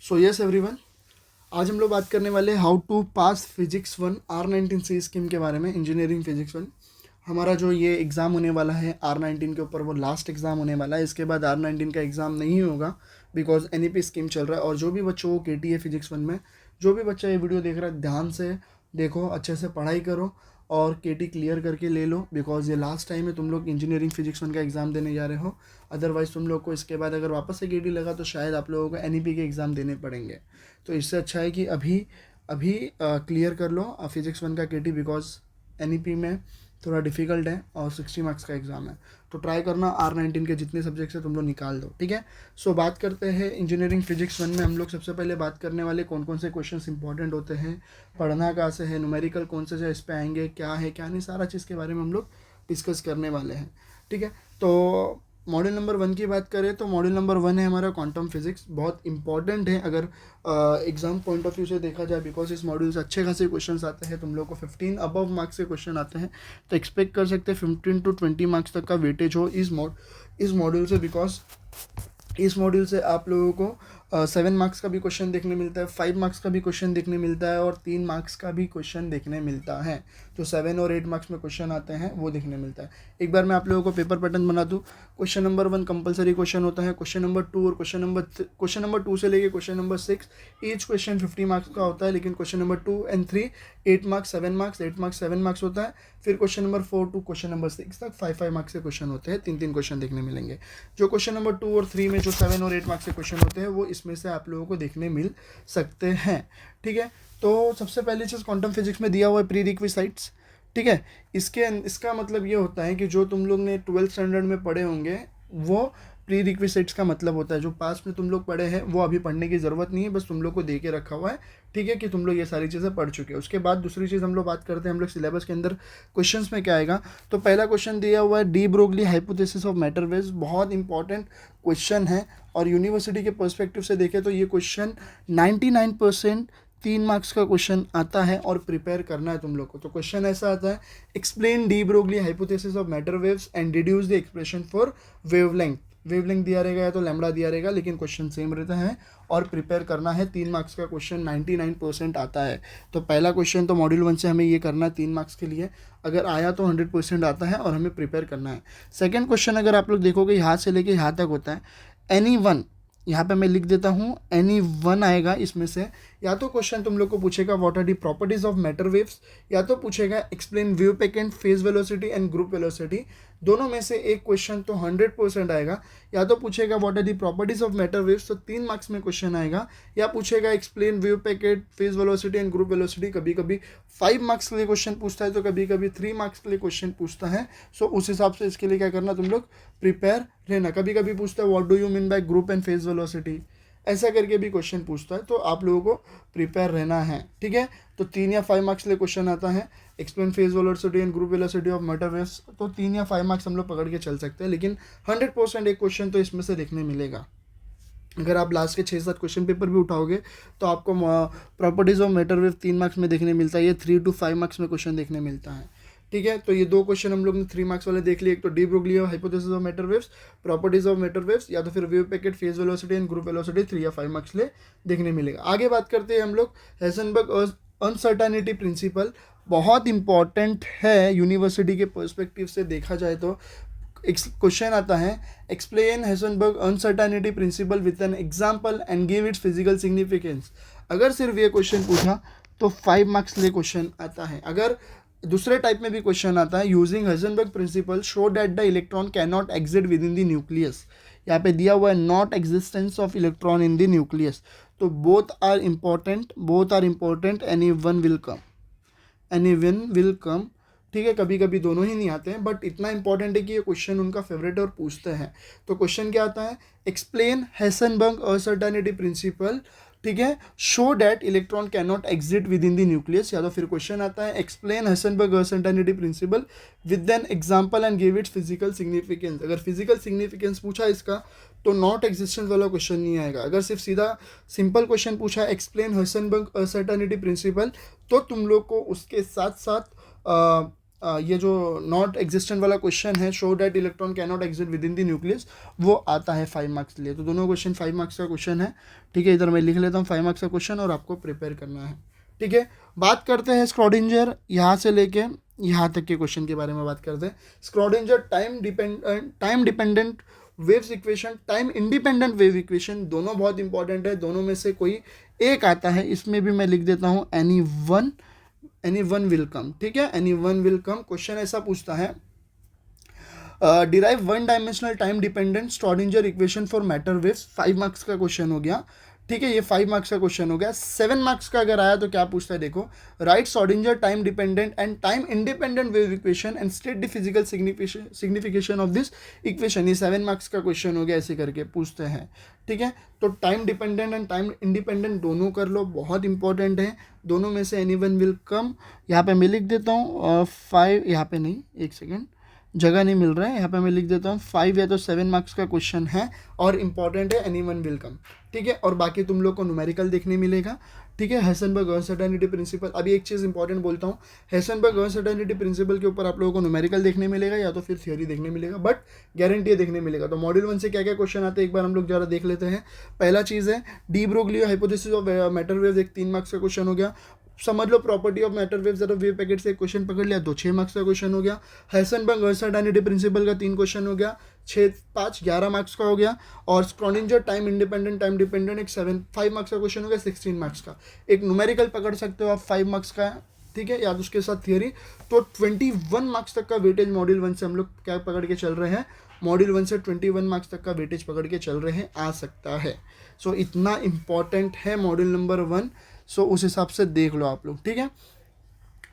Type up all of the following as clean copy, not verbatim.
So yes everyone, आज हम लोग बात करने वाले how to pass physics 1 R19 C scheme के बारे में। इंजीनियरिंग फिजिक्स 1 हमारा जो ये एग्ज़ाम होने वाला है R19 के ऊपर, वो लास्ट एग्ज़ाम होने वाला है। इसके बाद R19 का एग्ज़ाम नहीं होगा बिकॉज NEP स्कीम चल रहा है। और जो भी बच्चों को KT है फिजिक्स 1 में, जो भी बच्चा ये वीडियो देख रहा है, ध्यान से देखो, अच्छे से पढ़ाई करो और KT क्लियर करके ले लो बिकॉज ये लास्ट टाइम है तुम लोग इंजीनियरिंग फिजिक्स 1 का एग्ज़ाम देने जा रहे हो। अदरवाइज़ तुम लोग को इसके बाद अगर वापस से KT लगा तो शायद आप लोगों को NEP के एग्ज़ाम देने पड़ेंगे। तो इससे अच्छा है कि अभी अभी क्लियर कर लो फिजिक्स 1 का KT बिकॉज NEP में थोड़ा डिफिकल्ट है और 60 मार्क्स का एग्ज़ाम है। तो ट्राई करना R19 के जितने सब्जेक्ट्स है तुम लोग निकाल दो, ठीक है। सो बात करते हैं इंजीनियरिंग फिजिक्स 1 में। हम लोग सबसे पहले बात करने वाले कौन कौन से क्वेश्चंस इंपॉर्टेंट होते हैं, पढ़ना कहाँ से है, न्यूमेरिकल कौन से इस पे आएंगे, क्या है क्या नहीं, सारा चीज़ के बारे में हम लोग डिस्कस करने वाले हैं, ठीक है। तो मॉड्यूल नंबर 1 की बात करें तो मॉड्यूल नंबर 1 है हमारा क्वांटम फिजिक्स। बहुत इंपॉर्टेंट है अगर एग्जाम पॉइंट ऑफ व्यू से देखा जाए बिकॉज इस मॉड्यूल से अच्छे खासे क्वेश्चंस आते हैं। तुम लोग को 15 अबव मार्क्स के क्वेश्चन आते हैं, तो एक्सपेक्ट कर सकते हैं 15 to 20 मार्क्स तक का वेटेज हो इस मॉड्यूल से। बिकॉज इस मॉड्यूल से आप लोगों को 7 मार्क्स का भी क्वेश्चन देखने मिलता है, 5 मार्क्स का भी क्वेश्चन देखने मिलता है और 3 मार्क्स का भी क्वेश्चन देखने मिलता है। जो 7 और 8 मार्क्स में क्वेश्चन आते हैं वो देखने मिलता है। एक बार मैं आप लोगों को पेपर पैटर्न बना दूँ। क्वेश्चन नंबर 1 कंपलसरी क्वेश्चन होता है, क्वेश्चन नंबर 2 और क्वेश्चन नंबर 2 से लेके question number 6 each question 50 marks का होता है। लेकिन question number 2 and 3 8 marks 7 marks 8 marks 7 marks होता है। फिर question number 4 to question number 6 तक 5 मार्क्स के क्वेश्चन होते हैं, 3 क्वेश्चन देखने मिलेंगे। जो क्वेश्चन नंबर 2 और 3 में जो 7 और 8 मार्क्स के क्वेश्चन होते हैं वो इसमें से आप लोगों को देखने मिल सकते हैं, ठीक है। तो सबसे पहली चीज़ क्वांटम फिजिक्स में दिया हुआ है प्री रिक्विसाइट्स, ठीक है। इसका मतलब ये होता है कि जो तुम लोग ने 12th स्टैंडर्ड में पढ़े होंगे वो प्री रिक्विसाइट्स का मतलब होता है। जो पास में तुम लोग पढ़े हैं वो अभी पढ़ने की ज़रूरत नहीं है, बस तुम लोग को दे के रखा हुआ है, ठीक है, कि तुम लोग ये सारी चीज़ें पढ़ चुके हैं। उसके बाद दूसरी चीज़ हम लोग बात करते हैं, हम लोग सिलेबस के अंदर क्वेश्चंस में क्या आएगा। तो पहला क्वेश्चन दिया हुआ है de Broglie hypothesis of matter waves. बहुत इंपॉर्टेंट क्वेश्चन है और यूनिवर्सिटी के पर्सपेक्टिव से देखें तो ये क्वेश्चन 99% 3 मार्क्स का क्वेश्चन आता है और प्रिपेयर करना है तुम लोग को। तो क्वेश्चन ऐसा आता है, explain D Broglie hypothesis of matter waves and deduce the expression for wavelength. Wavelength दिया रहेगा या तो लैम्बडा दिया रहेगा, लेकिन क्वेश्चन सेम रहता है और प्रिपेयर करना है। 3 मार्क्स का क्वेश्चन 99% आता है। तो पहला क्वेश्चन तो मॉड्यूल 1 से हमें ये करना है 3 मार्क्स के लिए। अगर आया तो 100% आता है और हमें प्रिपेयर करना है। सेकेंड क्वेश्चन अगर आप लोग देखोगे यहाँ से लेके यहाँ तक होता है, एनी वन, यहाँ पे मैं लिख देता हूँ एनी वन आएगा। इसमें से या तो क्वेश्चन तुम लोग को पूछेगा what are the properties of matter waves, या तो पूछेगा explain wave packet phase velocity and group velocity. दोनों में से एक क्वेश्चन तो 100% आएगा। या तो पूछेगा what are the properties of matter waves, तो 3 मार्क्स में क्वेश्चन आएगा, या पूछेगा explain wave packet phase velocity and group velocity. कभी कभी 5 मार्क्स के लिए क्वेश्चन पूछता है तो कभी कभी 3 मार्क्स के लिए क्वेश्चन पूछता है। सो उस हिसाब से इसके लिए क्या करना, तुम लोग प्रिपेयर रहना। कभी कभी पूछता है what do you mean by group and phase velocity, ऐसा करके भी क्वेश्चन पूछता है। तो आप लोगों को प्रिपेयर रहना है, ठीक है। तो 3 या 5 मार्क्स के लिए क्वेश्चन आता है, explain phase velocity and group velocity of matter waves, तो 3 या 5 मार्क्स हम लोग पकड़ के चल सकते हैं। लेकिन 100% एक क्वेश्चन तो इसमें से देखने मिलेगा। अगर आप लास्ट के 6-7 क्वेश्चन पेपर भी उठाओगे तो आपको properties of matter wave 3 marks में देखने मिलता है, ये 3 to 5 मार्क्स में क्वेश्चन देखने मिलता है, ठीक है। तो ये 2 क्वेश्चन हम लोग ने 3 मार्क्स वाले देख लिए। एक तो D Broglie hypothesis of matter waves, properties of matter waves, या तो फिर wave packet phase velocity and group velocity 3 या 5 मार्क्स ले देखने मिलेगा। आगे बात करते हैं हम लोग हेजनबर्ग अनसर्टेनिटी प्रिंसिपल। बहुत इंपॉर्टेंट है यूनिवर्सिटी के पर्सपेक्टिव से देखा जाए तो। क्वेश्चन आता है, explain Heisenberg uncertainty principle with an example and give its physical significance. अगर सिर्फ ये क्वेश्चन पूछा तो 5 मार्क्स ले क्वेश्चन आता है। अगर दूसरे टाइप में भी क्वेश्चन आता है, using Heisenberg principle show that the electron can not exit within the nucleus. यहाँ पे दिया हुआ है not existence of electron in the nucleus. तो both are important, any one will come, ठीक है। कभी कभी दोनों ही नहीं आते हैं, बट इतना इंपॉर्टेंट है कि ये क्वेश्चन उनका फेवरेट और पूछते हैं। तो क्वेश्चन क्या आता है, एक्सप्लेन हेजनबर्ग अनसर्टेनिटी प्रिंसिपल, ठीक है, show that electron can not exit within the nucleus. या तो फिर क्वेश्चन आता है, explain Heisenberg uncertainty principle with an example and give its physical significance. अगर फिजिकल सिग्निफिकेंस पूछा इसका तो नॉट एग्जिस्टेंस वाला क्वेश्चन नहीं आएगा। अगर सिर्फ सीधा सिंपल क्वेश्चन पूछा एक्सप्लेन हेजनबर्ग अनसर्टेनिटी प्रिंसिपल, तो तुम लोग को उसके साथ साथ ये जो नॉट एग्जिस्टेंट वाला क्वेश्चन है, show that electron can not exist with in the nucleus, वो आता है 5 मार्क्स के लिए। तो दोनों क्वेश्चन 5 मार्क्स का क्वेश्चन है, ठीक है। इधर मैं लिख लेता हूँ 5 मार्क्स का क्वेश्चन और आपको प्रिपेयर करना है, ठीक है। बात करते हैं स्क्रॉडिंजर, यहाँ से लेके यहाँ तक के क्वेश्चन के बारे में बात करते हैं। Schrodinger time dependent waves equation, time independent wave equation, दोनों बहुत इंपॉर्टेंट है। दोनों में से कोई एक आता है, इसमें भी मैं लिख देता हूँ एनी वन विल कम, ठीक है। Any one will come question ऐसा पूछता है, derive one dimensional time dependent Schrodinger equation for matter waves. 5 marks का क्वेश्चन हो गया, ठीक है। ये 5 मार्क्स का क्वेश्चन हो गया। 7 मार्क्स का अगर आया तो क्या पूछता है, देखो, write Schrodinger time dependent and time independent wave equation and state the physical signification of this equation. ये 7 मार्क्स का क्वेश्चन हो गया, ऐसे करके पूछते हैं, ठीक है। तो time dependent and time independent दोनों कर लो, बहुत इंपॉर्टेंट है। दोनों में से एनी वन विल कम, यहाँ पे मैं लिख देता हूँ 5, यहाँ पे नहीं, एक सेकेंड, जगह नहीं मिल रहा है, यहाँ पे मैं लिख देता हूँ 5 या तो 7 मार्क्स का क्वेश्चन है और इंपॉर्टेंट है, एनी वन विल कम, ठीक है। और बाकी तुम लोग को न्यूमेरिकल देखने मिलेगा, ठीक है। हेसेनबर्ग अनसर्टेनिटी प्रिंसिपल, अभी एक चीज़ इंपॉर्टेंट बोलता हूँ, हेसेनबर्ग अनसर्टेनिटी प्रिंसिपल के ऊपर आप लोगों को न्यूमेरिकल देखने मिलेगा या तो फिर थियोरी देखने मिलेगा, बट गारंटी देखने मिलेगा। तो मॉड्यूल 1 से क्या क्या क्वेश्चन आते हैं एक बार हम लोग जरा देख लेते हैं। पहला चीज़ है de Broglie hypothesis of matter waves, एक 3 मार्क्स का क्वेश्चन हो गया। समझ लो property of matter waves of wave packet से एक क्वेश्चन पकड़ लिया, 6 मार्क्स का क्वेश्चन हो गया। हेसेनबर्ग अनसर्टेनिटी प्रिंसिपल का 3 क्वेश्चन हो गया, 6 5 11 मार्क्स का हो गया। और स्क्रॉडिंजर टाइम इंडिपेंडेंट टाइम डिपेंडेंट एक 5 मार्क्स का क्वेश्चन हो गया, 16 मार्क्स का। एक न्यूमेरिकल पकड़ सकते हो आप 5 मार्क्स का, ठीक है, या तो उसके साथ थियरी। तो 21 मार्क्स तक का वेटेज मॉड्यूल 1 से हम लोग क्या पकड़ के चल रहे हैं, मॉड्यूल 1 से 21 मार्क्स तक का वेटेज पकड़ के चल रहे हैं, आ सकता है। सो इतना इंपॉर्टेंट है मॉड्यूल नंबर 1, सो उस हिसाब से देख लो आप लोग, ठीक है।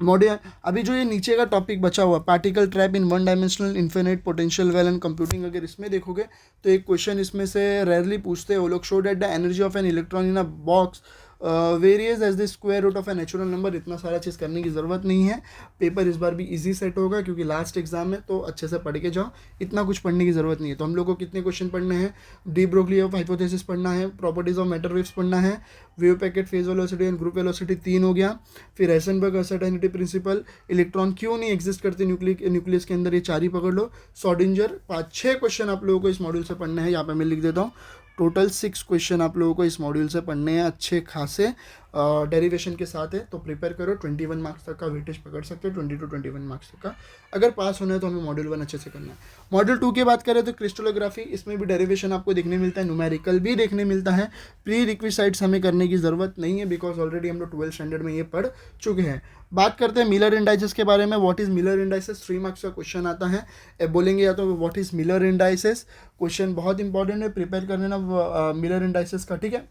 मॉड्यूल अभी जो ये नीचे का टॉपिक बचा हुआ, particle trap in one dimensional infinite potential well and computing, अगर इसमें देखोगे तो एक क्वेश्चन इसमें से रेयरली पूछते हैं वो लोग, show that the energy of an electron in a box varies as the square root of a natural number. इतना सारा चीज़ करने की ज़रूरत नहीं है, पेपर इस बार भी इजी सेट होगा क्योंकि लास्ट एग्जाम है, तो अच्छे से पढ़ के जाओ, इतना कुछ पढ़ने की ज़रूरत नहीं है। तो हम लोग को कितने क्वेश्चन पढ़ने हैं, डी ब्रोगली ऑफ हाइपोथेसिस पढ़ना है, प्रॉपर्टीज ऑफ मैटर वेव्स पढ़ना है, wave packet phase velocity and group velocity 3 हो गया। फिर हेसेनबर्ग अनसर्टेनिटी प्रिंसिपल, इलेक्ट्रॉन क्यों नहीं एग्जिस्ट करते न्यूक्लियस के अंदर, ये 4 ही पकड़ लो। स्क्रॉडिंजर 5-6 क्वेश्चन आप लोगों को इस मॉड्यूल से पढ़ने हैं, यहाँ पे मैं लिख देता हूँ, टोटल 6 क्वेश्चन आप लोगों को इस मॉड्यूल से पढ़ने हैं, अच्छे खासे डेरिवेशन के साथ है। तो प्रिपेयर करो, 21 मार्क्स तक का वेटेज पकड़ सकते हो, 20 to 21 मार्क्स तक का। अगर पास होना है तो हमें मॉड्यूल 1 अच्छे से करना है। मॉड्यूल 2 की बात करें तो क्रिस्टलोग्राफी, इसमें भी डेरिवेशन आपको देखने मिलता है, न्यूमेरिकल भी देखने मिलता है। प्री रिक्विसाइट्स हमें करने की ज़रूरत नहीं है बिकॉज ऑलरेडी हम लोग 12th स्टैंडर्ड में ये पढ़ चुके हैं। बात करते हैं मिलर इंडाइसेस के बारे में। What is Miller indices, 3 marks का क्वेश्चन आता है, बोलेंगे या तो what is Miller indices, question बहुत इंपॉर्टेंट है, प्रिपेयर कर लेना मिलर इंडाइसेस का, ठीक है।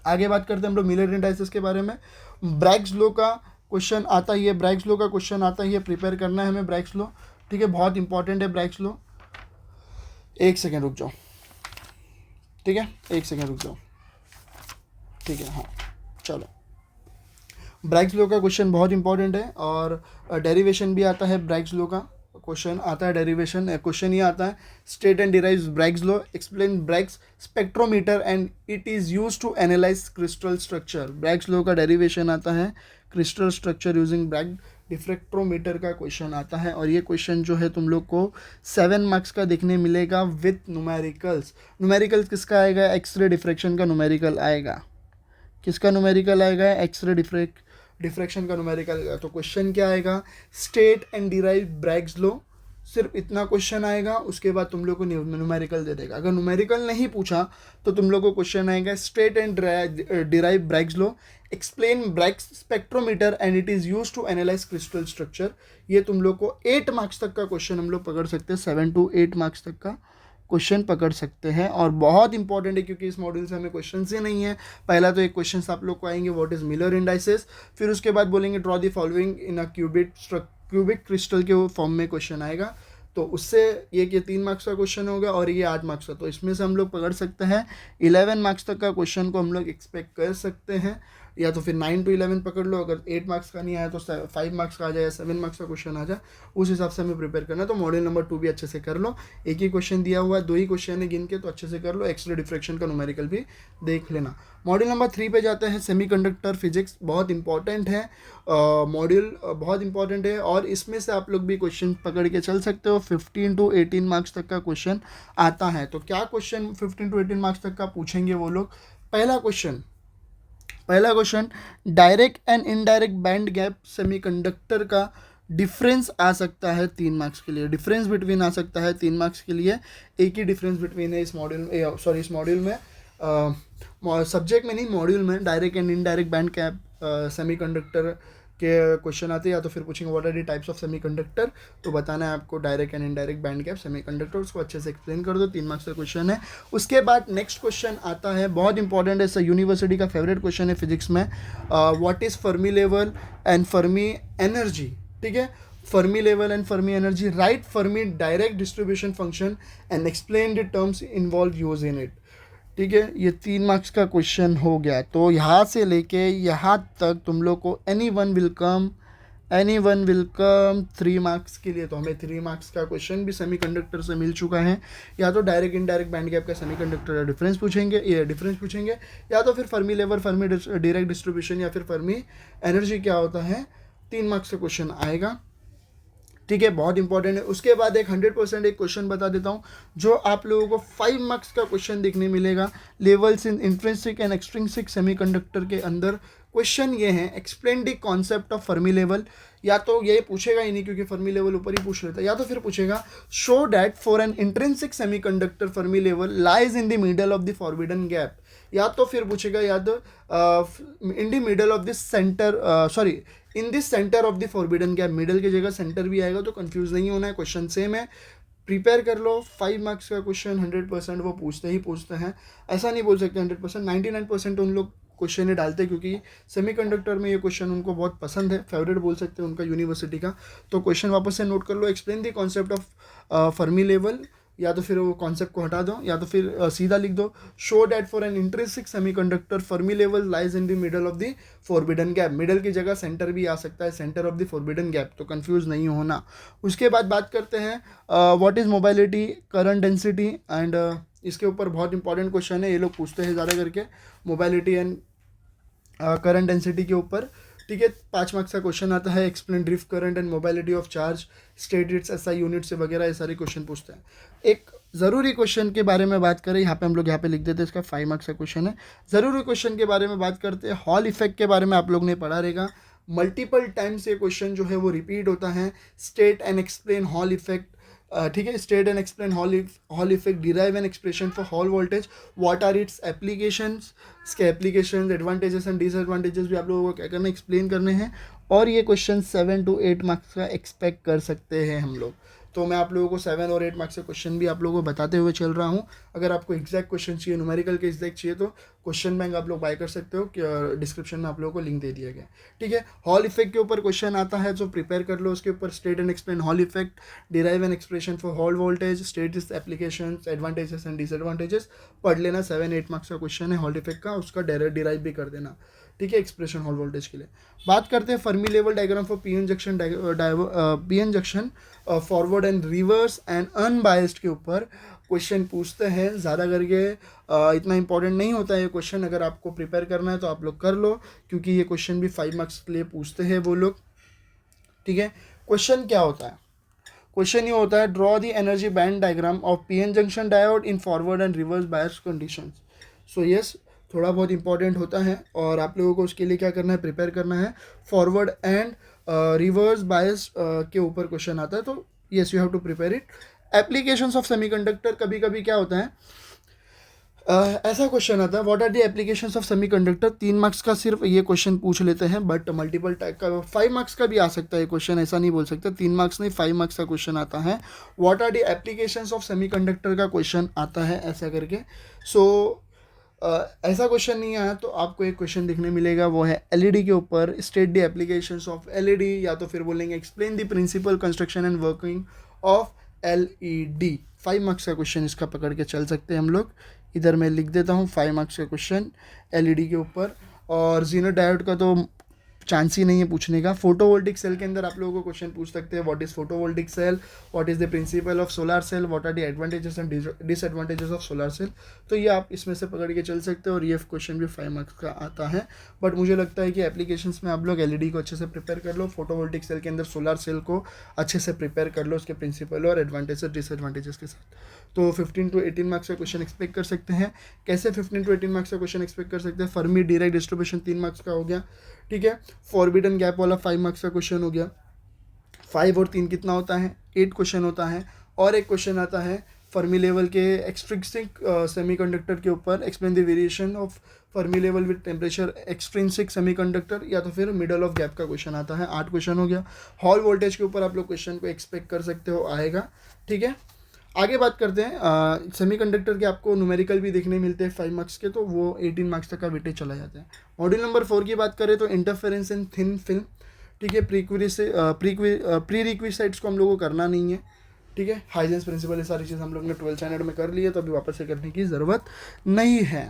आगे बात करते हैं हम लोग मिलर इंडाइसेस के बारे में। ब्रैग्स लॉ का क्वेश्चन आता ही है, ब्रैग्स लॉ का क्वेश्चन आता ही है, प्रिपेयर करना है हमें ब्रैग्स लॉ, ठीक है, बहुत इंपॉर्टेंट है ब्रैग्स लॉ। एक सेकेंड रुक जाओ, ठीक है, एक सेकेंड रुक जाओ, ठीक है, हाँ चलो। ब्रैग्स लॉ का क्वेश्चन बहुत इंपॉर्टेंट है और डेरिवेशन भी आता है, ब्रैग्स लॉ का क्वेश्चन आता है, डेरिवेशन क्वेश्चन ये आता है, state and derives Bragg's law, explain Bragg's spectrometer and it is used to analyse crystal structure. Bragg's law का डेरिवेशन आता है, crystal structure using Bragg diffractometer का क्वेश्चन आता है। और ये क्वेश्चन जो है तुम लोग को 7 मार्क्स का देखने मिलेगा विथ न्यूमेरिकल्स। न्यूमेरिकल्स किसका आएगा, एक्सरे डिफ्रैक्शन का न्यूमेरिकल आएगा, किसका न्यूमेरिकल आएगा, एक्सरे डिफ्रैक्शन का न्यूमेरिकल। तो क्वेश्चन क्या आएगा, state and derive Bragg's law, सिर्फ इतना क्वेश्चन आएगा, उसके बाद तुम लोग को न्यूमेरिकल दे देगा। अगर न्यूमेरिकल नहीं पूछा तो तुम लोग को क्वेश्चन आएगा state and derive Bragg's law, explain Bragg's spectrometer and it is used to analyse crystal structure. ये तुम लोग को 8 मार्क्स तक का क्वेश्चन हम लोग पकड़ सकते हैं, 7 to 8 मार्क्स तक का क्वेश्चन पकड़ सकते हैं। और बहुत इंपॉर्टेंट है क्योंकि इस मॉड्यूल से हमें क्वेश्चन ही नहीं है। पहला तो एक क्वेश्चन आप लोग को आएंगे, व्हाट इज मिलर इंडाइसेस, फिर उसके बाद बोलेंगे draw the following in a cubic crystal के फॉर्म में क्वेश्चन आएगा। तो उससे ये 3 मार्क्स का क्वेश्चन होगा और ये 8 मार्क्स का, तो इसमें से हम लोग पकड़ सकते हैं 11 मार्क्स तक का क्वेश्चन को हम लोग एक्सपेक्ट कर सकते हैं। या तो फिर 9 to 11 पकड़ लो, अगर 8 मार्क्स का नहीं आया तो 5 मार्क्स का आ जाए या 7 मार्क्स का क्वेश्चन आ जाए, उस हिसाब से हमें प्रिपेयर करना है। तो मॉड्यूल नंबर 2 भी अच्छे से कर लो, एक ही क्वेश्चन दिया हुआ है, 2 ही क्वेश्चन है गिन के, तो अच्छे से कर लो। एक्स रे डिफ्रैक्शन का न्यूमेरिकल भी देख लेना। मॉड्यूल नंबर 3 पे जाते हैं, सेमीकंडक्टर फिजिक्स। बहुत इंपॉर्टेंट है मॉड्यूल, बहुत इंपॉर्टेंट है, और इसमें से आप लोग भी क्वेश्चन पकड़ के चल सकते हो। 15 to 18 मार्क्स तक का क्वेश्चन आता है। तो क्या क्वेश्चन 15 to 18 मार्क्स तक का पूछेंगे वो लोग? पहला question direct and indirect band gap semiconductor का डिफरेंस आ सकता है 3 मार्क्स के लिए। डिफरेंस बिटवीन आ सकता है 3 मार्क्स के लिए। एक ही डिफरेंस बिटवीन है इस मॉड्यूल में, सब्जेक्ट में नहीं, मॉड्यूल में direct and indirect band gap semiconductor के क्वेश्चन आते हैं। या तो फिर पूछेंगे what are the types of semiconductor, तो बताना है आपको direct and indirect band gap semiconductor, उसको अच्छे से एक्सप्लेन कर दो। 3 मार्क्स का क्वेश्चन है। उसके बाद नेक्स्ट क्वेश्चन आता है, बहुत इंपॉर्टेंट है, यूनिवर्सिटी का फेवरेट क्वेश्चन है फिजिक्स में। What is Fermi level and Fermi energy? ठीक है, Fermi level and Fermi energy, right Fermi direct distribution function and explain the terms involve use in it. ठीक है, ये 3 मार्क्स का क्वेश्चन हो गया। तो यहाँ से लेके यहाँ तक तुम लोग को any one will come 3 marks के लिए। तो हमें 3 मार्क्स का क्वेश्चन भी सेमीकंडक्टर से मिल चुका है। या तो डायरेक्ट इनडायरेक्ट बैंड गैप का सेमीकंडक्टर का डिफरेंस पूछेंगे, या तो फिर Fermi level, Fermi direct distribution, या फिर फर्मी एनर्जी क्या होता है, 3 मार्क्स का क्वेश्चन आएगा। ठीक है, बहुत इंपॉर्टेंट है। उसके बाद एक 100% एक क्वेश्चन बता देता हूँ, जो आप लोगों को 5 मार्क्स का क्वेश्चन देखने मिलेगा। Levels in intrinsic and extrinsic semiconductor के अंदर क्वेश्चन ये है, explain the concept of Fermi level. या तो ये पूछेगा ही नहीं, क्योंकि फर्मी लेवल ऊपर ही पूछ लेता है। या तो फिर पूछेगा show that for an intrinsic semiconductor Fermi level lies in the middle of the forbidden gap. या तो फिर पूछेगा in the middle of this centre, in this centre of the forbidden gap. Middle की जगह सेंटर भी आएगा, तो confuse नहीं होना है, क्वेश्चन सेम है। प्रिपेयर कर लो। 5 मार्क्स का क्वेश्चन 100% वो पूछते हैं। ऐसा नहीं बोल सकते 100%, 99% उन लोग क्वेश्चन ही डालते हैं, क्योंकि सेमीकंडक्टर में ये क्वेश्चन उनको बहुत पसंद है, फेवरेट बोल सकते हैं उनका यूनिवर्सिटी का। तो क्वेश्चन वापस से नोट कर लो, explain the concept of Fermi level, या तो फिर वो कॉन्सेप्ट को हटा दो, या तो फिर सीधा लिख दो show that for an intrinsic semiconductor Fermi level lies in the middle of the forbidden gap. Middle की जगह सेंटर भी आ सकता है, centre of the forbidden gap, तो कंफ्यूज नहीं होना। उसके बाद बात करते हैं what is mobility, current density and, इसके ऊपर बहुत इंपॉर्टेंट क्वेश्चन है, ये लोग पूछते हैं ज़्यादा करके, मोबाइलिटी एंड करंट डेंसिटी के ऊपर। ठीक है, 5 मार्क्स का क्वेश्चन आता है, explain drift current and mobility of charge, state it's SI unit से वगैरह, ये सारे क्वेश्चन पूछते हैं। एक ज़रूरी क्वेश्चन के बारे में बात करें, यहाँ पे हम लोग यहाँ पे लिख देते हैं, इसका 5 मार्क्स का क्वेश्चन है। ज़रूरी क्वेश्चन के बारे में बात करते हैं, हॉल इफेक्ट के बारे में आप लोग ने पढ़ा रहेगा। मल्टीपल टाइम्स ये क्वेश्चन जो है वो रिपीट होता है। State and explain Hall effect, ठीक है, state and explain Hall effect, derive an expression for Hall voltage, what are its applications, इसके एप्लीकेशंस, एडवांटेजेस एंड डिसएडवांटेजेस भी आप लोगों को क्या करना है, एक्सप्लेन करने हैं। और ये क्वेश्चन 7 to 8 मार्क्स का एक्सपेक्ट कर सकते हैं हम लोग। तो मैं आप लोगों को 7 और 8 मार्क्स का क्वेश्चन भी आप लोगों को बताते हुए चल रहा हूँ। अगर आपको एग्जैक्ट क्वेश्चन चाहिए, न्यूमेरिकल के एग्जैक्ट चाहिए, तो क्वेश्चन बैंक आप लोग बाय कर सकते हो, डिस्क्रिप्शन में आप लोगों को लिंक दे दिया गया। ठीक है, हॉल इफेक्ट के ऊपर क्वेश्चन आता है, जो प्रिपेयर कर लो। उसके ऊपर state and explain Hall effect, derive an expression for Hall voltage, state is application, advantages and disadvantages पढ़ लेना। 7-8 मार्क्स का क्वेश्चन है हॉल इफेक्ट का, उसका डिराइव भी कर देना। ठीक है, एक्सप्रेशन हॉल वोल्टेज के लिए। बात करते हैं Fermi level diagram for PN junction forward and reverse and unbiased के ऊपर क्वेश्चन पूछते हैं। ज़्यादा करके इतना इंपॉर्टेंट नहीं होता है ये क्वेश्चन, अगर आपको प्रिपेयर करना है तो आप लोग कर लो, क्योंकि ये क्वेश्चन भी 5 मार्क्स के लिए पूछते हैं वो लोग। ठीक है, क्वेश्चन क्या होता है? क्वेश्चन ये होता है, draw the energy band diagram of PN junction diode in forward and reverse bias conditions. So yes, थोड़ा बहुत इंपॉर्टेंट होता है, और आप लोगों को उसके लिए क्या करना है, प्रिपेयर करना है। फॉरवर्ड एंड रिवर्स बायस के ऊपर क्वेश्चन आता है, तो yes you have to prepare it. Applications of semiconductor, कभी कभी क्या होता है, ऐसा क्वेश्चन आता है, what are the applications of semiconductor. 3 marks का सिर्फ ये क्वेश्चन पूछ लेते हैं, बट मल्टीपल टाइप का 5 मार्क्स का भी आ सकता है क्वेश्चन, ऐसा नहीं बोल सकते। 3 मार्क्स नहीं, 5 मार्क्स का क्वेश्चन आता है। What are the applications of semiconductor का क्वेश्चन आता है ऐसा करके। सो ऐसा क्वेश्चन नहीं आया तो आपको एक क्वेश्चन देखने मिलेगा, वो है एलईडी के ऊपर, state the applications of LED, या तो फिर बोलेंगे explain the principle construction and working of LED. 5 marks का क्वेश्चन इसका पकड़ के चल सकते हैं हम लोग। इधर मैं लिख देता हूँ 5 मार्क्स का क्वेश्चन एलईडी के ऊपर। और जीनर डायोड का तो चांस ही नहीं है पूछने का। फोटोवोल्टिक सेल के अंदर आप लोगों को क्वेश्चन पूछ सकते हैं, what is photovoltaic cell, what is the principle of solar cell, what are the advantages and disadvantages of solar cell. तो ये आप इसमें से पकड़ के चल सकते हो और ये क्वेश्चन भी 5 मार्क्स का आता है। बट मुझे लगता है कि एप्लीकेशंस में आप लोग एलईडी को अच्छे से प्रिपेयर कर लो, फोटोवोल्टिक सेल के अंदर सोलर सेल को अच्छे से प्रिपेयर कर लो उसके प्रिंसिपल और एडवांटेजेस डिसएडवांटेजेस के साथ। तो 15 to 18 मार्क्स का क्वेश्चन एक्सपेक्ट कर सकते हैं। कैसे 15 to 18 मार्क्स का क्वेश्चन एक्सपेक्ट कर सकते हैं? फर्मी डायरेक्ट डिस्ट्रीब्यूशन 3 मार्क्स का हो गया, ठीक है। फॉरबिडन गैप वाला 5 मार्क्स का क्वेश्चन हो गया। 5 और 3 कितना होता है? 8 क्वेश्चन होता है। और एक क्वेश्चन आता है फर्मी लेवल के एक्सट्रिंसिक सेमीकंडक्टर के ऊपर, explain the variation of Fermi level with temperature extrinsic semiconductor, या तो फिर मिडल ऑफ गैप का क्वेश्चन आता है। 8 क्वेश्चन हो गया। हॉल वोल्टेज के ऊपर आप लोग क्वेश्चन को एक्सपेक्ट कर सकते हो, आएगा, ठीक है। आगे बात करते हैं सेमीकंडक्टर के आपको न्यूमेरिकल भी देखने मिलते हैं 5 मार्क्स के, तो वो 18 मार्क्स तक का वेटेज चला जाता है। मॉड्यूल नंबर 4 की बात करें तो इंटरफेरेंस इन थिन फिल्म, ठीक है। प्री रिक्विसाइट्स को हम लोगों को करना नहीं है, ठीक है। हाइजेंस प्रिंसिपल ये सारी चीज़ हम लोग ने 12th स्टैंडर्ड में कर ली है, तो अभी वापस से करने की ज़रूरत नहीं है,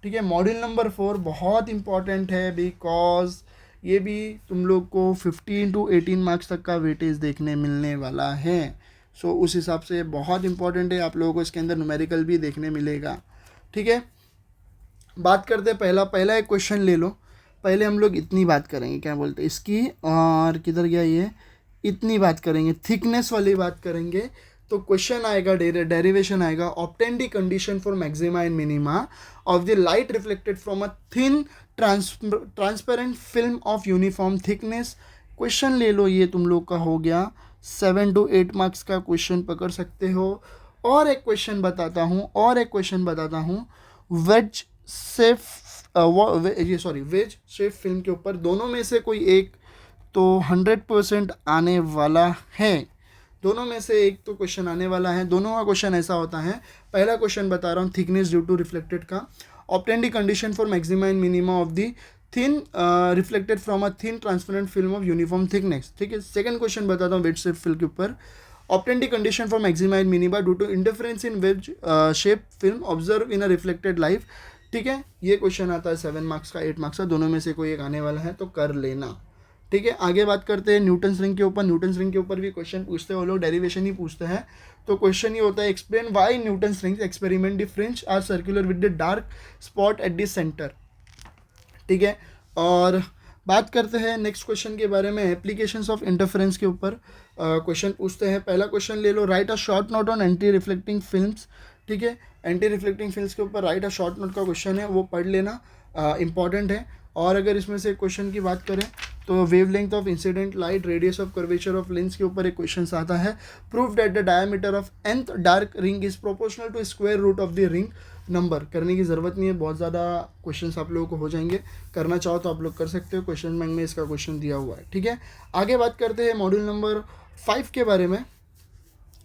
ठीक है। मॉड्यूल नंबर 4 बहुत इंपॉर्टेंट है बिकॉज ये भी तुम लोग को 15 to 18 मार्क्स तक का वेटेज देखने मिलने वाला है। सो उस हिसाब से बहुत इंपॉर्टेंट है, आप लोगों को इसके अंदर न्यूमेरिकल भी देखने मिलेगा, ठीक है। बात करते हैं पहला एक क्वेश्चन ले लो। पहले हम लोग इतनी बात करेंगे, क्या बोलते हैं इसकी, और किधर गया ये, इतनी बात करेंगे, थिकनेस वाली बात करेंगे। तो क्वेश्चन आएगा, डेरिवेशन आएगा, obtain the condition for maxima and minima of the light reflected from a thin transparent film of uniform thickness. Question ले लो, ये तुम लोग का हो गया 7 to 8 मार्क्स का क्वेश्चन पकड़ सकते हो। और एक क्वेश्चन बताता हूँ वेज शेफ फिल्म के ऊपर, दोनों में से कोई एक तो 100% आने वाला है, दोनों में से एक तो क्वेश्चन आने वाला है। दोनों का क्वेश्चन ऐसा होता है, पहला क्वेश्चन बता रहा हूँ थिकनेस ड्यू टू रिफ्लेक्टेड का, obtain the condition for maxima and minima of the thin reflected from a thin transparent film of uniform thickness, ठीक है। सेकंड क्वेश्चन बताता हूँ वेज शेप फिल्म के ऊपर, obtain the condition for maxima and minima due to interference in wedge shape film observe in a reflected light, ठीक है। ये question आता है 7 मार्क्स का, 8 मार्क्स का, दोनों में से कोई एक आने वाला है, तो कर लेना, ठीक है। आगे बात करते हैं न्यूटन रिंग के ऊपर। न्यूटन रिंग के ऊपर भी क्वेश्चन पूछते हैं वो लोग, डेरिवेशन ही पूछते हैं। तो क्वेश्चन ये होता है, explain why Newton rings experiment the fringe are circular with the dark spot at the centre, ठीक है। और बात करते हैं नेक्स्ट क्वेश्चन के बारे में, एप्लीकेशंस ऑफ इंटरफेरेंस के ऊपर क्वेश्चन पूछते हैं। पहला क्वेश्चन ले लो, write a short note on anti reflecting films, ठीक है। एंटी रिफ्लेक्टिंग फिल्म्स के ऊपर राइट अ शॉर्ट नोट का क्वेश्चन है, वो पढ़ लेना, इंपॉर्टेंट है। और अगर इसमें से क्वेश्चन की बात करें तो wavelength of incident light, radius of curvature of lens के ऊपर एक क्वेश्चन आता है। Prove that the diameter of nth dark ring is proportional to square root of the ring number. करने की ज़रूरत नहीं है, बहुत ज़्यादा क्वेश्चंस आप लोगों को हो जाएंगे, करना चाहो तो आप लोग कर सकते हो, क्वेश्चन बैंक में इसका क्वेश्चन दिया हुआ है, ठीक है। आगे बात करते हैं मॉड्यूल नंबर 5 के बारे में।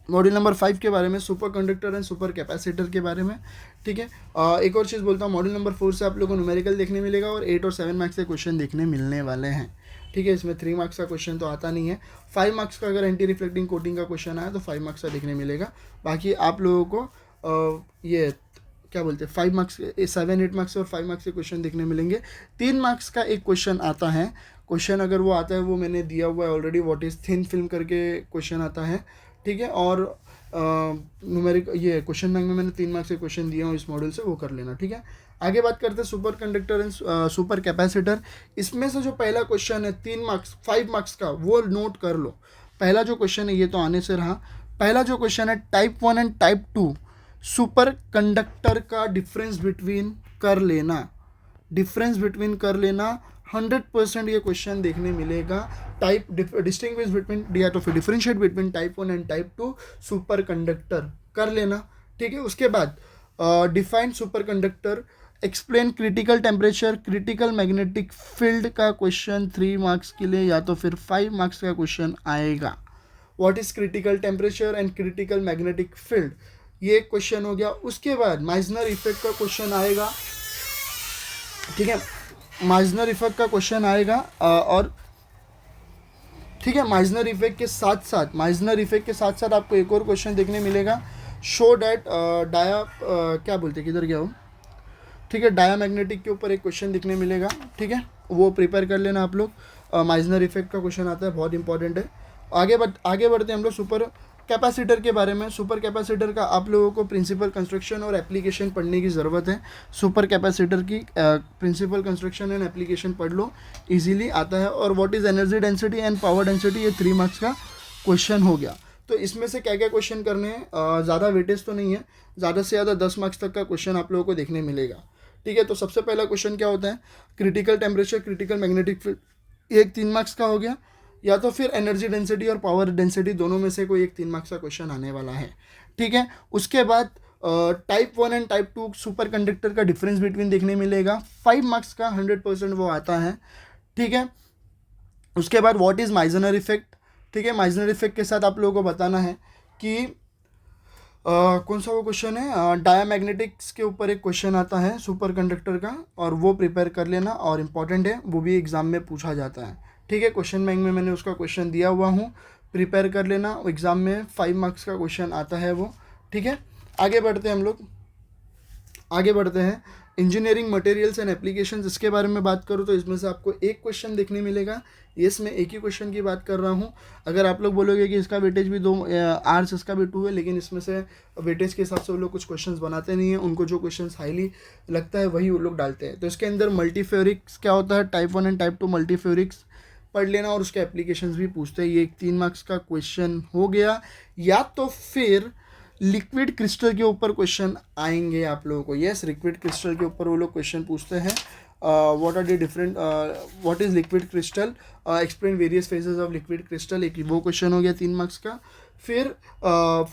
मॉड्यूल नंबर 5 के बारे में, super conductor and super capacitor के बारे में, ठीक है। एक और चीज़ बोलता हूँ, मॉड्यूल नंबर 4 से आप लोगों को न्यूमेरिकल देखने मिलेगा और 8 और 7 मार्क्स के क्वेश्चन देखने मिलने वाले हैं, ठीक है। इसमें 3 मार्क्स का क्वेश्चन तो आता नहीं है। 5 मार्क्स का अगर एंटी रिफ्लेक्टिंग कोटिंग का क्वेश्चन आया तो 5 मार्क्स का देखने मिलेगा। बाकी आप लोगों को ये क्या बोलते हैं 5 मार्क्स, 7-8 मार्क्स और 5 मार्क्स के क्वेश्चन देखने मिलेंगे। 3 मार्क्स का एक क्वेश्चन आता है, क्वेश्चन अगर वो आता है वो मैंने दिया हुआ है already, what is thin film करके क्वेश्चन आता है, ठीक है। और न्यूमेरिक ये क्वेश्चन बैंक में मैंने 3 मार्क्स के क्वेश्चन दिए हूँ इस मॉडल से, वो कर लेना, ठीक है। आगे बात करते हैं super conductor and super capacitor. इसमें से जो पहला क्वेश्चन है 3 मार्क्स 5 मार्क्स का, वो नोट कर लो। पहला जो क्वेश्चन है ये तो आने से रहा, पहला जो क्वेश्चन है type 1 and type 2 super conductor का डिफरेंस बिटवीन कर लेना, डिफरेंस बिटवीन कर लेना। 100% ये क्वेश्चन देखने मिलेगा। टाइप डिस्टिंग्विश बिटवीन या तो फिर differentiate between type 1 and type 2 super conductor कर लेना, ठीक है। उसके बाद define super conductor, explain critical temperature, critical magnetic field का क्वेश्चन 3 मार्क्स के लिए या तो फिर 5 मार्क्स का क्वेश्चन आएगा। What is critical temperature and critical magnetic field, ये क्वेश्चन हो गया। उसके बाद माइजनर इफेक्ट का क्वेश्चन आएगा, ठीक है। माइजनर इफेक्ट का क्वेश्चन आएगा और ठीक है, माइजनर इफेक्ट के साथ साथ आपको एक और क्वेश्चन देखने मिलेगा, शो डैट क्या बोलते हैं, किधर गया हो, ठीक है, डायामैग्नेटिक के ऊपर एक क्वेश्चन दिखने मिलेगा, ठीक है, वो प्रिपेयर कर लेना आप लोग। माइजनर इफेक्ट का क्वेश्चन आता है, बहुत इंपॉर्टेंट है। आगे बढ़ते हैं हम लोग सुपर कैपेसिटर के बारे में। सुपर कैपेसिटर का आप लोगों को प्रिंसिपल कंस्ट्रक्शन और एप्लीकेशन पढ़ने की ज़रूरत है। सुपर कैपेसिटर की प्रिंसिपल कंस्ट्रक्शन एंड एप्लीकेशन पढ़ लो, इजीली आता है। और what is energy density and power density, ये 3 मार्क्स का क्वेश्चन हो गया। तो इसमें से क्या क्या क्वेश्चन करने हैं, ज़्यादा वेटेज तो नहीं है, ज़्यादा से ज़्यादा 10 मार्क्स तक का क्वेश्चन आप लोगों को देखने मिलेगा, ठीक है। तो सबसे पहला क्वेश्चन क्या होता है, critical temperature, critical magnetic field, एक 3 मार्क्स का हो गया। या तो फिर एनर्जी डेंसिटी और पावर डेंसिटी, दोनों में से कोई एक 3 मार्क्स का क्वेश्चन आने वाला है, ठीक है। उसके बाद type 1 and type 2 super conductor का डिफरेंस बिटवीन देखने मिलेगा, 5 मार्क्स का 100% वो आता है, ठीक है। उसके बाद व्हाट इज़ माइजनर इफेक्ट, ठीक है। माइजनर इफेक्ट के साथ आप लोगों को बताना है कि कौन सा वो क्वेश्चन है, डायामैग्नेटिक्स के ऊपर एक क्वेश्चन आता है सुपर कंडक्टर का, और वो प्रिपेयर कर लेना, और इम्पॉर्टेंट है, वो भी एग्ज़ाम में पूछा जाता है, ठीक है। क्वेश्चन बैंक में मैंने उसका क्वेश्चन दिया हुआ हूँ, प्रिपेयर कर लेना, एग्ज़ाम में 5 मार्क्स का क्वेश्चन आता है वो, ठीक है। आगे बढ़ते हैं हम लोग, आगे बढ़ते हैं इंजीनियरिंग मटेरियल्स एंड एप्लीकेशंस। इसके बारे में बात करूँ तो इसमें से आपको एक क्वेश्चन देखने मिलेगा, यस मैं एक ही क्वेश्चन की बात कर रहा हूँ। अगर आप लोग बोलोगे कि इसका वेटेज भी 2 आर्ट्स, इसका भी 2 है, लेकिन इसमें से वेटेज के हिसाब से वो लोग कुछ क्वेश्चंस बनाते नहीं हैं, उनको जो क्वेश्चंस हाईली लगता है वही वो लोग डालते हैं। तो इसके अंदर मल्टीफ्योरिक्स क्या होता है, टाइप 1 एंड टाइप 2 मल्टीफ्योरिक्स पढ़ लेना, और उसके एप्लीकेशंस भी पूछते हैं। ये एक 3 मार्क्स का क्वेश्चन हो गया। या तो फिर लिक्विड क्रिस्टल के ऊपर क्वेश्चन आएंगे आप लोगों को, यस लिक्विड क्रिस्टल के ऊपर वो लोग क्वेश्चन पूछते हैं। What are the different, what is liquid crystal, explain various phases of liquid crystal, एक वो क्वेश्चन हो गया 3 मार्क्स का। फिर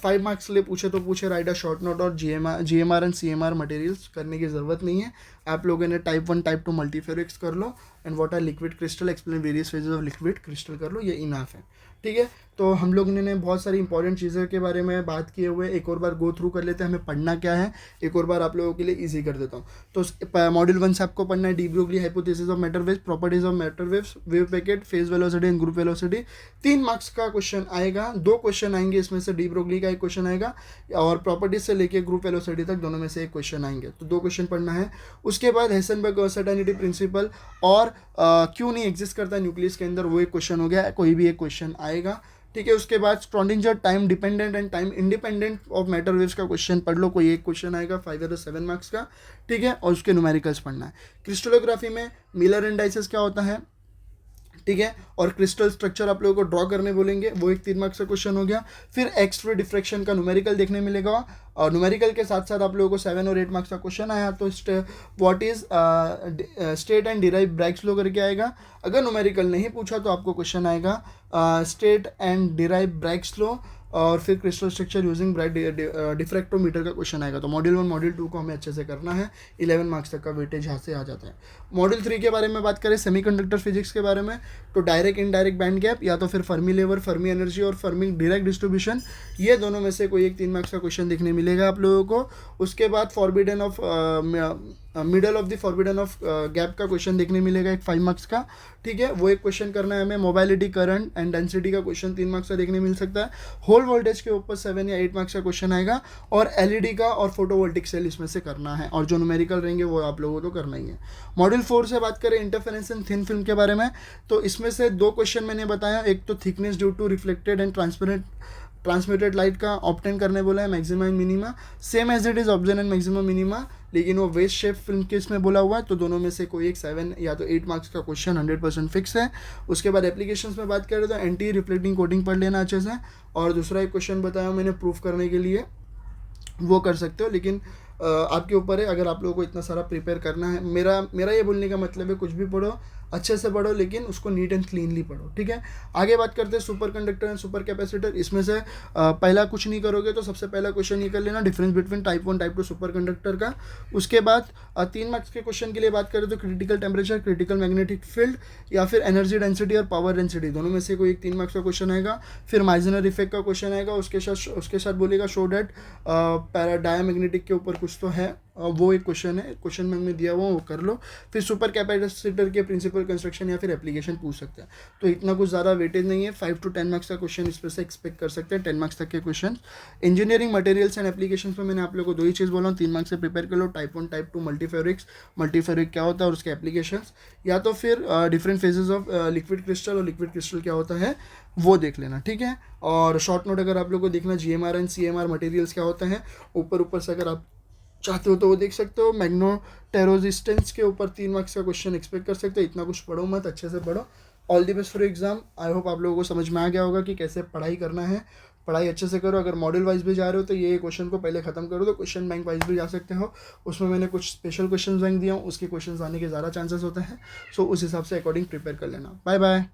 5 मार्क्स ले पूछे तो पूछे राइट अ शॉर्ट नोट और जीएमआर एंड सीएमआर मटेरियल्स, करने की ज़रूरत नहीं है। आप लोगों ने टाइप 1 टाइप 2 मल्टीफ्योरिक्स कर लो, and what are liquid crystal, explain various phases of liquid crystal कर लो, ये इनफ है, ठीक है। तो हम लोग ने बहुत सारी इंपॉर्टेंट चीज़ों के बारे में बात किए हुए, एक और बार गो थ्रू कर लेते हैं, हमें पढ़ना क्या है, एक और बार आप लोगों के लिए इजी कर देता हूँ। तो मॉड्यूल 1 से आपको पढ़ना है de Broglie hypothesis of matter waves, properties of matter waves, wave packet, phase velocity and group velocity. 3 marks का क्वेश्चन आएगा, 2 क्वेश्चन आएंगे इसमें से, डी ब्रोगली का एक क्वेश्चन आएगा, और प्रॉपर्टीज से लेके ग्रुप वेलोसिटी तक दोनों में से एक क्वेश्चन आएंगे, तो 2 क्वेश्चन पढ़ना है। उसके बाद हेसेनबर्ग अनसर्टेनिटी प्रिंसिपल और क्यों नहीं एग्जिस्ट करता न्यूक्लियस के अंदर, वो एक क्वेश्चन हो गया, कोई भी एक क्वेश्चन आएगा, ठीक है। उसके बाद Schrodinger time dependent and time independent of matter waves का क्वेश्चन पढ़ लो, कोई एक क्वेश्चन आएगा 5 या 7 मार्क्स का, ठीक है। और उसके न्यूमेरिकल्स पढ़ना है। क्रिस्टलोग्राफी में मिलर इंडाइसेस क्या होता है, ठीक है, और क्रिस्टल स्ट्रक्चर आप लोगों को ड्रॉ करने बोलेंगे, वो एक 3 मार्क्स का क्वेश्चन हो गया। फिर एक्स रे डिफ्रैक्शन का न्यूमेरिकल देखने मिलेगा, और न्यूमेरिकल के साथ साथ आप लोगों को 7 और 8 मार्क्स का क्वेश्चन आया तो what is state and derive Bragg's law करके आएगा। अगर न्यूमेरिकल नहीं पूछा तो आपको क्वेश्चन आएगा स्टेट एंड डिराइव ब्रैग्स लो, और फिर क्रिस्टल स्ट्रक्चर यूजिंग ब्राइट डिफ्रैक्टोमीटर का क्वेश्चन आएगा। तो मॉड्यूल 1 मॉड्यूल 2 को हमें अच्छे से करना है, 11 मार्क्स तक का वेटेज यहाँ से आ जाता है। मॉड्यूल 3 के बारे में बात करें, सेमीकंडक्टर फिजिक्स के बारे में, तो डायरेक्ट इनडायरेक्ट बैंड गैप, या तो फिर फर्मी लेवल, फर्मी एनर्जी और फर्मी डायरेक्ट डिस्ट्रीब्यूशन, ये दोनों में से कोई एक 3 मार्क्स का क्वेश्चन देखने मिलेगा आप लोगों को। उसके बाद forbidden of middle of the forbidden of gap का क्वेश्चन देखने मिलेगा, एक 5 मार्क्स का, ठीक है, वो एक क्वेश्चन करना है हमें। मोबाइलिटी, करंट एंड डेंसिटी का क्वेश्चन 3 मार्क्स का देखने मिल सकता है। होल वोल्टेज के ऊपर 7 या 8 मार्क्स का क्वेश्चन आएगा, और एलईडी का और फोटोवोल्टिक सेल इसमें से करना है, और जो न्यूमेरिकल रहेंगे वो आप लोगों को तो करना ही है। मॉड्यूल 4 से बात करें इंटरफेरेंस इन थिन फिल्म के बारे में, तो इसमें से 2 क्वेश्चन मैंने बताया, एक तो thickness due to reflected and transmitted light का ऑब्टेन करने बोला है, maxima and minima, same as it is obtain and maximum minima, लेकिन वो वेस्ट शेप फिल्म के इसमें बोला हुआ है, तो दोनों में से कोई एक 7 या तो 8 मार्क्स का क्वेश्चन 100% फिक्स है। उसके बाद एप्लीकेशंस में बात करें तो एंटी रिफ्लेक्टिंग कोटिंग पढ़ लेना अच्छे से, और दूसरा एक क्वेश्चन बताया मैंने प्रूफ करने के लिए, वो कर सकते हो, लेकिन आपके ऊपर है, अगर आप लोगों को इतना सारा प्रिपेयर करना है। मेरा ये बोलने का मतलब है कुछ भी पढ़ो, अच्छे से पढ़ो, लेकिन उसको नीट एंड क्लीनली पढ़ो, ठीक है। आगे बात करते हैं super conductor and super capacitor. इसमें से पहला कुछ नहीं करोगे तो सबसे पहला क्वेश्चन ये कर लेना, difference between type 1 type 2 super conductor का। उसके बाद 3 मार्क्स के क्वेश्चन के लिए बात करें तो critical temperature, critical magnetic field, या फिर एनर्जी डेंसिटी और पावर डेंसिटी, दोनों में से कोई एक 3 मार्क्स का क्वेश्चन आएगा। फिर माइजनर इफेक्ट का क्वेश्चन आएगा, उसके साथ बोलेगा शो डैट डायामैग्नेटिक के ऊपर कुछ तो है, वो एक क्वेश्चन है, क्वेश्चन बैंक में दिया हुआ वो कर लो। फिर सुपर कैपेसिटर के प्रिंसिपल कंस्ट्रक्शन या फिर एप्लीकेशन पूछ सकते हैं। तो इतना कुछ ज़्यादा वेटेज नहीं है, 5 to 10 मार्क्स का क्वेश्चन इस पर से एक्सपेक्ट कर सकते हैं, 10 मार्क्स तक के question. Engineering materials and application में मैंने आप लोगों को 2 ही चीज़ बोला हूँ, 3 मार्क्स से प्रिपेयर कर लो। टाइप 1 टाइप 2 मल्टीफेब्रिक्स, मल्टीफेब्रिक क्या होता है और उसके एप्लीकेशन, या तो फिर different phases of liquid crystal, और लिक्विड क्रिस्टल क्या होता है वो देख लेना, ठीक है। और शॉर्ट नोट अगर आप लोग को देखना GMR एंड CMR मटेरियल्स क्या होता है, ऊपर ऊपर से अगर आप चाहते हो तो वो देख सकते हो। मैग्नो टेरोजिस्टेंस के ऊपर 3 मार्क्स का क्वेश्चन एक्सपेक्ट कर सकते हो। इतना कुछ पढ़ो मत, अच्छे से पढ़ो। All the best for exam. I hope आप लोगों को समझ में आ गया होगा कि कैसे पढ़ाई करना है। पढ़ाई अच्छे से करो। अगर मॉडल वाइज भी जा रहे हो तो ये क्वेश्चन को पहले ख़त्म करो, तो क्वेश्चन बैंक वाइज भी जा सकते हो। उसमें मैंने कुछ स्पेशल क्वेश्चन बैंक दिया हूँ, उसके क्वेश्चन आने के ज़्यादा चांसेस होते हैं। सो उस हिसाब से अकॉर्डिंग प्रिपेयर कर लेना। Bye bye.